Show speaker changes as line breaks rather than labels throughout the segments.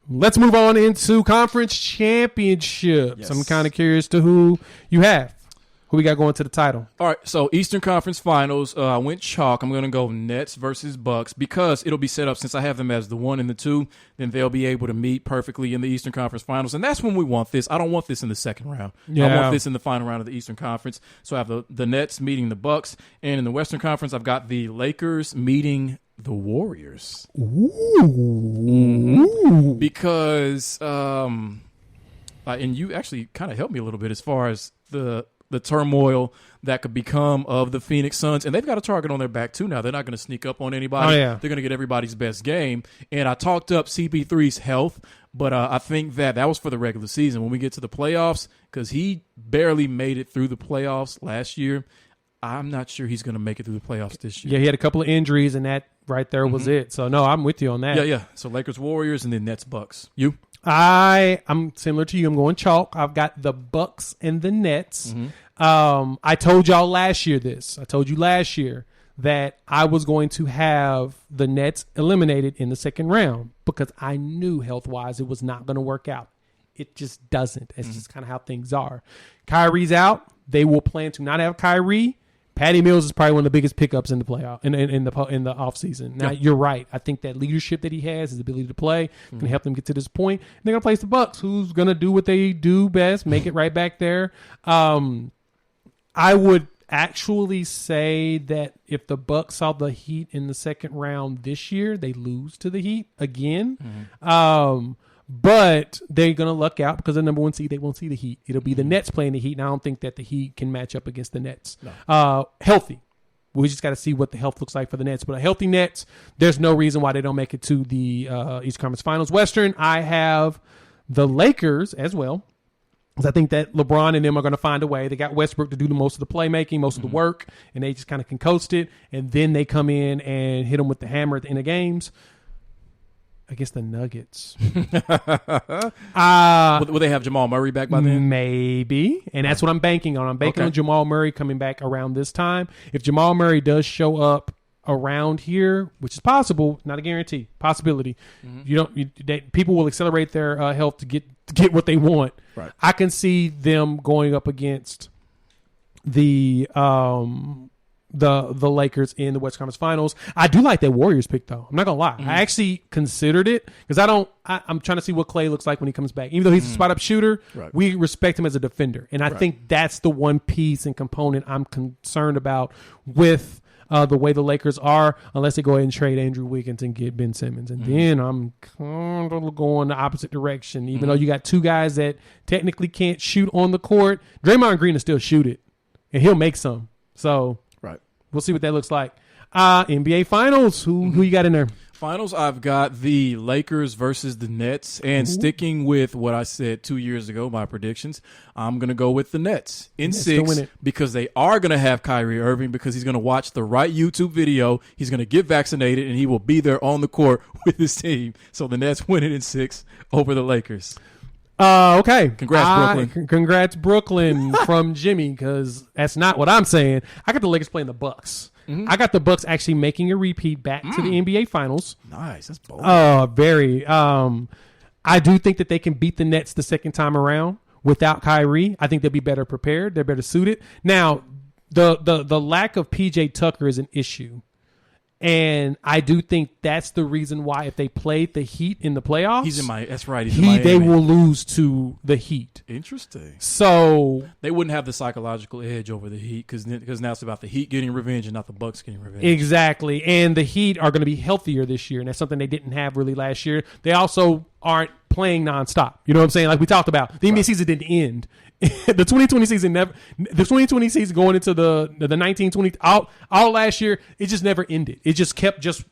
Let's move on into conference championships.
Yes.
I'm kind of curious to who you have. Who we got going to the title?
All right, so Eastern Conference Finals, I went chalk. I'm going to go Nets versus Bucks because it'll be set up since I have them as the 1 and the 2. Then they'll be able to meet perfectly in the Eastern Conference Finals, and that's when we want this. I don't want this in the second round.
Yeah.
I want this in the final round of the Eastern Conference. So I have the Nets meeting the Bucks, and in the Western Conference, I've got the Lakers meeting the Warriors.
Ooh.
Because, and you actually kind of helped me a little bit as far as the turmoil that could become of the Phoenix Suns. And they've got a target on their back, too, now. They're not going to sneak up on anybody.
Oh, yeah.
They're going to get everybody's best game. And I talked up CP3's health, but I think that was for the regular season. When we get to the playoffs, because he barely made it through the playoffs last year, I'm not sure he's going to make it through the playoffs this year.
Yeah, he had a couple of injuries, and that right there was it. So, no, I'm with you on that.
Yeah. So Lakers, Warriors, and then Nets, Bucks. You?
I'm similar to you. I'm going chalk. I've got the Bucks and the Nets. I told y'all last year this. I told you last year that I was going to have the Nets eliminated in the second round because I knew health-wise it was not going to work out. It just doesn't. It's just kind of how things are. Kyrie's out. They will plan to not have Kyrie. Patty Mills is probably one of the biggest pickups in the playoff in the offseason. Now, You're right. I think that leadership that he has, his ability to play, can help them get to this point. And they're going to place the Bucks, who's going to do what they do best, make it right back there. I would actually say that if the Bucks saw the Heat in the second round this year, they lose to the Heat again. But they're going to luck out because the number 1 seed, they won't see the Heat. It'll be the Nets playing the Heat, and I don't think that the Heat can match up against the Nets. No. Healthy. We just got to see what the health looks like for the Nets. But a healthy Nets, there's no reason why they don't make it to the East Conference Finals. Western, I have the Lakers as well. Because I think that LeBron and them are going to find a way. They got Westbrook to do the most of the playmaking, most of the work, and they just kind of can coast it. And then they come in and hit them with the hammer at the end of games. Against the Nuggets.
Will they have Jamal Murray back by then?
Maybe. And that's what I'm banking on. I'm banking on Jamal Murray coming back around this time. If Jamal Murray does show up around here, which is possible, not a guarantee, possibility, people will accelerate their health to get what they want.
Right.
I can see them going up against the Lakers in the West Conference Finals. I do like that Warriors pick, though. I'm not gonna lie. I actually considered it because I'm trying to see what Klay looks like when he comes back. Even though he's a spot up shooter, we respect him as a defender, and I think that's the one piece and component I'm concerned about with the way the Lakers are, unless they go ahead and trade Andrew Wiggins and get Ben Simmons, and then I'm kind of going the opposite direction. Even though you got two guys that technically can't shoot on the court, Draymond Green will still shoot it, and he'll make some. So. We'll see what that looks like. NBA Finals. Who you got in there?
Finals, I've got the Lakers versus the Nets. And sticking with what I said 2 years ago, my predictions, I'm going to go with the Nets in 6 because they are going to have Kyrie Irving because he's going to watch the right YouTube video. He's going to get vaccinated, and he will be there on the court with his team. So the Nets win it in 6 over the Lakers.
Okay.
Congrats, Brooklyn.
Congrats, Brooklyn from Jimmy, because that's not what I'm saying. I got the Lakers playing the Bucks. I got the Bucks actually making a repeat back to the NBA Finals.
Nice. That's bold.
Very. I do think that they can beat the Nets the second time around without Kyrie. I think they'll be better prepared. They're better suited. Now, the lack of PJ Tucker is an issue. And I do think that's the reason why if they played the Heat in the playoffs,
that's right. He's in Miami.
They will lose to the Heat.
Interesting.
So
they wouldn't have the psychological edge over the Heat because now it's about the Heat getting revenge and not the Bucks getting revenge.
Exactly. And the Heat are going to be healthier this year, and that's something they didn't have really last year. They also aren't playing nonstop. You know what I'm saying? Like we talked about, the NBA season didn't end. The 2020 season going into the 1920 all last year, it just never ended. It just kept just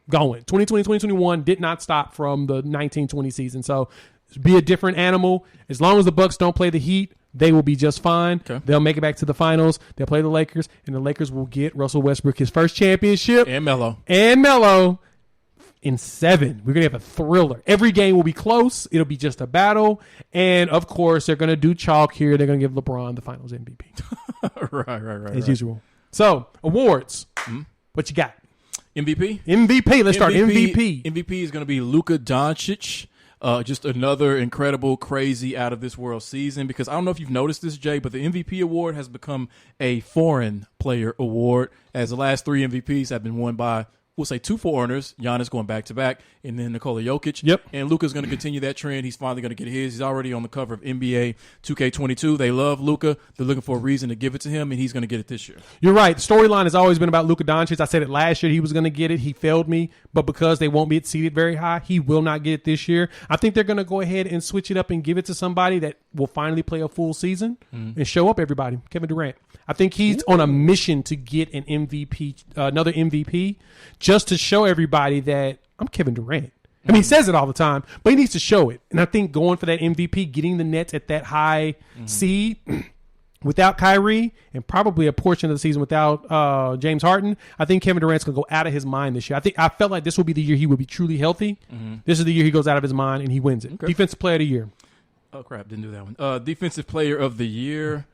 going. 2020, 2021 did not stop from the 1920 season. So be a different animal. As long as the Bucks don't play the Heat, they will be just fine. Okay. They'll make it back to the finals. They'll play the Lakers, and the Lakers will get Russell Westbrook his first championship.
And Melo.
In 7. We're going to have a thriller. Every game will be close. It'll be just a battle. And, of course, they're going to do chalk here. They're going to give LeBron the finals MVP.
Right.
As usual. So, awards. What you got?
MVP?
MVP. Let's start. MVP.
MVP is going to be Luka Doncic. Just another incredible, crazy, out of this world season. Because I don't know if you've noticed this, Jay, but the MVP award has become a foreign player award, as the last 3 MVPs have been won by, we'll say, 2 foreigners. Giannis going back-to-back, and then Nikola Jokic.
Yep.
And Luka's going to continue that trend. He's finally going to get his. He's already on the cover of NBA 2K22. They love Luka. They're looking for a reason to give it to him, and he's going to get it this year.
You're right. The storyline has always been about Luka Doncic. I said it last year he was going to get it. He failed me, but because they won't be seated very high, he will not get it this year. I think they're going to go ahead and switch it up and give it to somebody that will finally play a full season and show up everybody. Kevin Durant. I think he's on a mission to get an MVP, another MVP, just to show everybody that I'm Kevin Durant. I mean, he says it all the time, but he needs to show it. And I think going for that MVP, getting the Nets at that high seed without Kyrie and probably a portion of the season without James Harden, I think Kevin Durant's going to go out of his mind this year. I felt like this will be the year he will be truly healthy. This is the year he goes out of his mind and he wins it. Okay. Defensive Player of the Year.
Oh, crap. Didn't do that one. Defensive Player of the Year.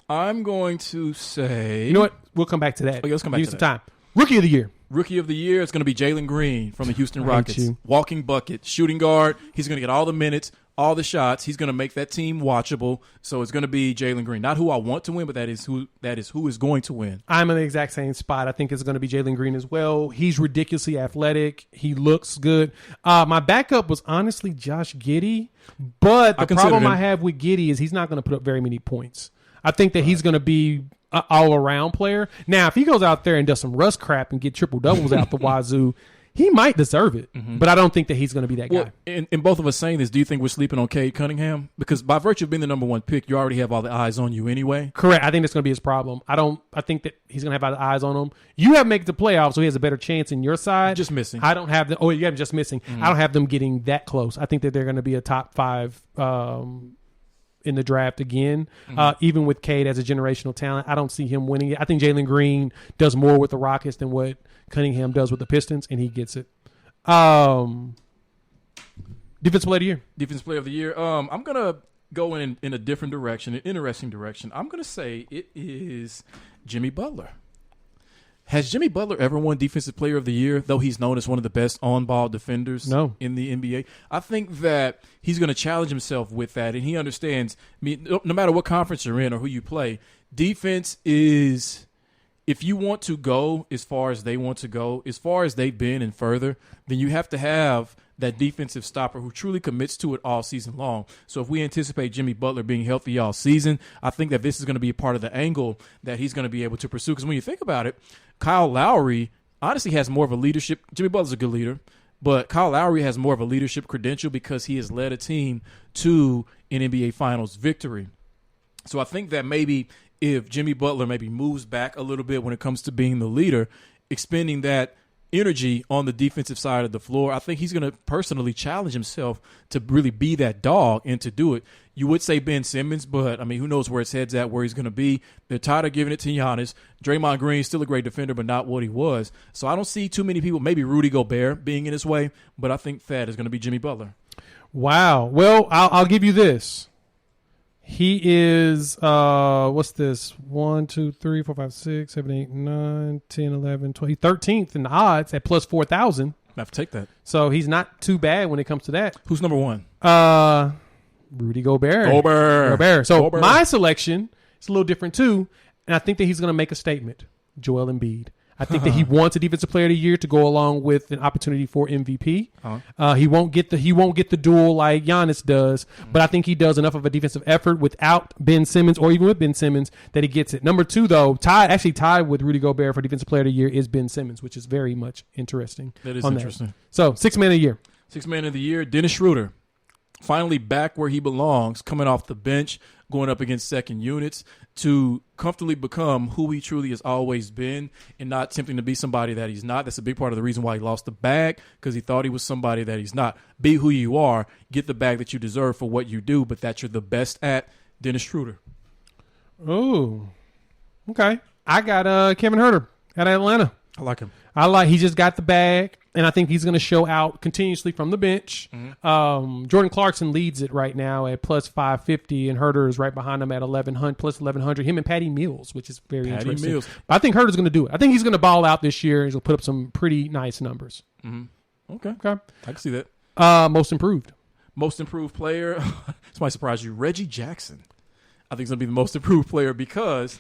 I'm going to say...
You know what? We'll come back to that.
Okay, let's come back
Use
to
some
that.
time. Rookie of the Year.
Rookie of the Year is going to be Jalen Green from the Houston Rockets. Walking bucket, shooting guard. He's going to get all the minutes, all the shots. He's going to make that team watchable. So it's going to be Jalen Green. Not who I want to win, but that is who is going to win.
I'm in the exact same spot. I think it's going to be Jalen Green as well. He's ridiculously athletic. He looks good. My backup was honestly Josh Giddey, but the problem I have with Giddey is he's not going to put up very many points. I think that he's going to be an all-around player. Now, if he goes out there and does some Russ crap and get triple-doubles out the wazoo, he might deserve it. But I don't think that he's going to be that guy.
And both of us saying this, do you think we're sleeping on Cade Cunningham? Because by virtue of being the number 1 pick, you already have all the eyes on you anyway.
Correct. I think that's going to be his problem. I think that he's going to have all the eyes on him. You have made the playoffs, so he has a better chance in your side.
Just missing.
I don't have them. Oh, you have just missing. I don't have them getting that close. I think that they're going to be a top 5 in the draft again. Even with Cade as a generational talent, I don't see him winning it. I think Jalen Green does more with the Rockets than what Cunningham does with the Pistons, and he gets it. Defensive Player of the Year.
Defensive Player of the Year. I'm going to go in a different direction, an interesting direction. I'm going to say it is Jimmy Butler. Has Jimmy Butler ever won Defensive Player of the Year, though he's known as one of the best on-ball defenders in the NBA? I think that he's going to challenge himself with that, and he understands, no matter what conference you're in or who you play, defense is, if you want to go as far as they want to go, as far as they've been and further, then you have to have that defensive stopper who truly commits to it all season long. So if we anticipate Jimmy Butler being healthy all season, I think that this is going to be a part of the angle that he's going to be able to pursue. Because when you think about it, Kyle Lowry honestly has more of a leadership. Jimmy Butler's a good leader, but Kyle Lowry has more of a leadership credential because he has led a team to an NBA Finals victory. So I think that maybe if Jimmy Butler maybe moves back a little bit when it comes to being the leader, expending that energy on the defensive side of the floor, I think he's going to personally challenge himself to really be that dog and to do it. You would say Ben Simmons, but, I mean, who knows where his head's at, where he's going to be. They're tired of giving it to Giannis. Draymond Green, still a great defender, but not what he was. So I don't see too many people, maybe Rudy Gobert being in his way, but I think that is going to be Jimmy Butler.
Wow. Well, I'll give you this. He is, what's this? 1, 2, 3, 4, 5, 6, 7, 8, 9, 10, 11, 12. He's 13th in the odds at plus 4,000.
I have to take that.
So he's not too bad when it comes to that.
Who's number 1?
Rudy Gobert. So my selection is a little different too, and I think that he's going to make a statement. Joel Embiid. I think that he wants a Defensive Player of the Year to go along with an opportunity for MVP. He won't get the duel like Giannis does, but I think he does enough of a defensive effort without Ben Simmons or even with Ben Simmons that he gets it. Number 2, though, tied with Rudy Gobert for Defensive Player of the Year is Ben Simmons, which is very much interesting.
That is interesting.
So, 6th man of the year.
6th man of the year, Dennis Schroeder. Finally back where he belongs, coming off the bench, going up against second units to comfortably become who he truly has always been and not attempting to be somebody that he's not. That's a big part of the reason why he lost the bag, because he thought he was somebody that he's not. Be who you are. Get the bag that you deserve for what you do, but that you're the best at. Dennis Schroeder.
Oh, okay. I got Kevin Huerter at Atlanta.
I like him.
He just got the bag, and I think he's going to show out continuously from the bench. Jordan Clarkson leads it right now at plus 550, and Huerter is right behind him at 1,100, plus 1,100. Him and Patty Mills, which is very interesting. Mills. But I think Huerter's going to do it. I think he's going to ball out this year. He's going to put up some pretty nice numbers.
Okay. I can see that.
Most improved.
most improved player, this might surprise you, Reggie Jackson. I think he's going to be the most improved player because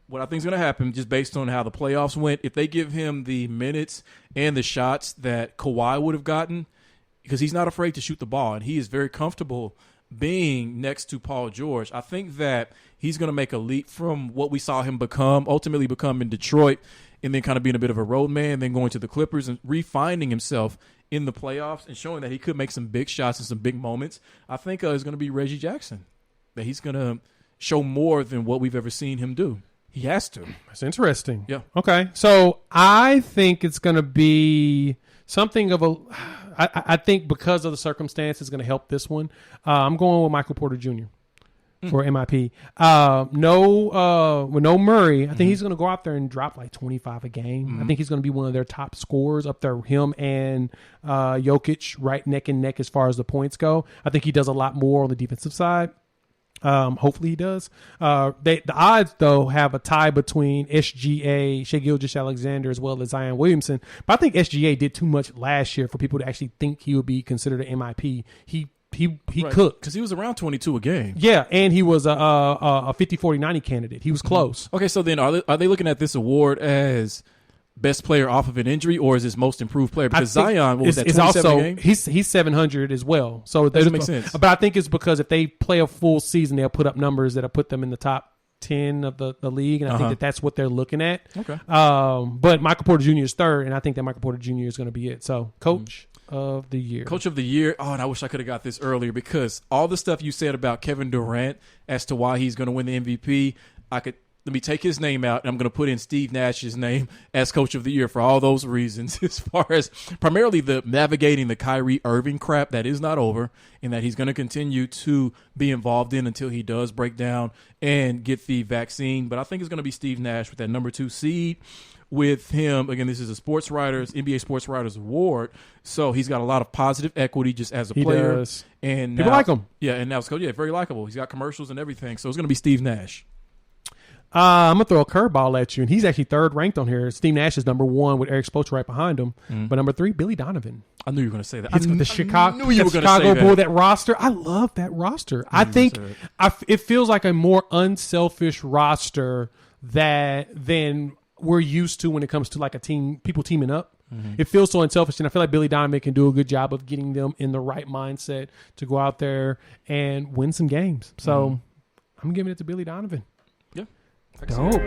what I think is going to happen, just based on how the playoffs went, if they give him the minutes and the shots that Kawhi would have gotten, because he's not afraid to shoot the ball, and he is very comfortable being next to Paul George, I think that he's going to make a leap from what we saw him ultimately become in Detroit, and then kind of being a bit of a road man, then going to the Clippers and refining himself in the playoffs and showing that he could make some big shots and some big moments. I think it's going to be Reggie Jackson, that he's going to show more than what we've ever seen him do. He has to.
That's interesting.
Yeah.
Okay. So I think it's going to be something of a – I think because of the circumstance, it's going to help this one. I'm going with Michael Porter Jr. For MIP. With no Murray, I think he's going to go out there and drop like 25 a game. I think he's going to be one of their top scorers up there, him and Jokic right neck and neck as far as the points go. I think he does a lot more on the defensive side. Hopefully he does. The odds, though, have a tie between SGA, Shai Gilgeous-Alexander, as well as Zion Williamson. But I think SGA did too much last year for people to actually think he would be considered an MIP. He cooked.
Because he was around 22 a game.
Yeah, and he was a 50-40-90 candidate. He was close.
Okay, so then are they looking at this award as best player off of an injury, or is this most improved player? Because Zion, what was that, 27
also,
game?
He's 700 as well. So
that doesn't make sense.
But I think it's because if they play a full season, they'll put up numbers that'll put them in the top 10 of the league, and I think that's what they're looking at.
Okay.
But Michael Porter Jr. is third, and I think that Michael Porter Jr. is going to be it. So, Coach of the Year.
Coach of the Year. Oh, and I wish I could have got this earlier, because all the stuff you said about Kevin Durant as to why he's going to win the MVP, let me take his name out, and I'm going to put in Steve Nash's name as Coach of the Year for all those reasons, as far as primarily the navigating the Kyrie Irving crap that is not over, and that he's going to continue to be involved in until he does break down and get the vaccine. But I think it's going to be Steve Nash with that number 2 seed. With him, again, this is a NBA Sports Writers Award, so he's got a lot of positive equity just as a player.
He does.
And
people like him.
Yeah, and now it's very likable. He's got commercials and everything, so it's going to be Steve Nash.
I'm going to throw a curveball at you, and he's actually third ranked on here. Steve Nash is number 1 with Eric Spoelstra right behind him. But number 3, Billy Donovan.
I knew you were going to say that.
I knew you were Chicago Bull, that roster. I love that roster. I think it feels like a more unselfish roster than we're used to when it comes to like a team, people teaming up. It feels so unselfish, and I feel like Billy Donovan can do a good job of getting them in the right mindset to go out there and win some games. So I'm giving it to Billy Donovan.
Yeah.
Dope.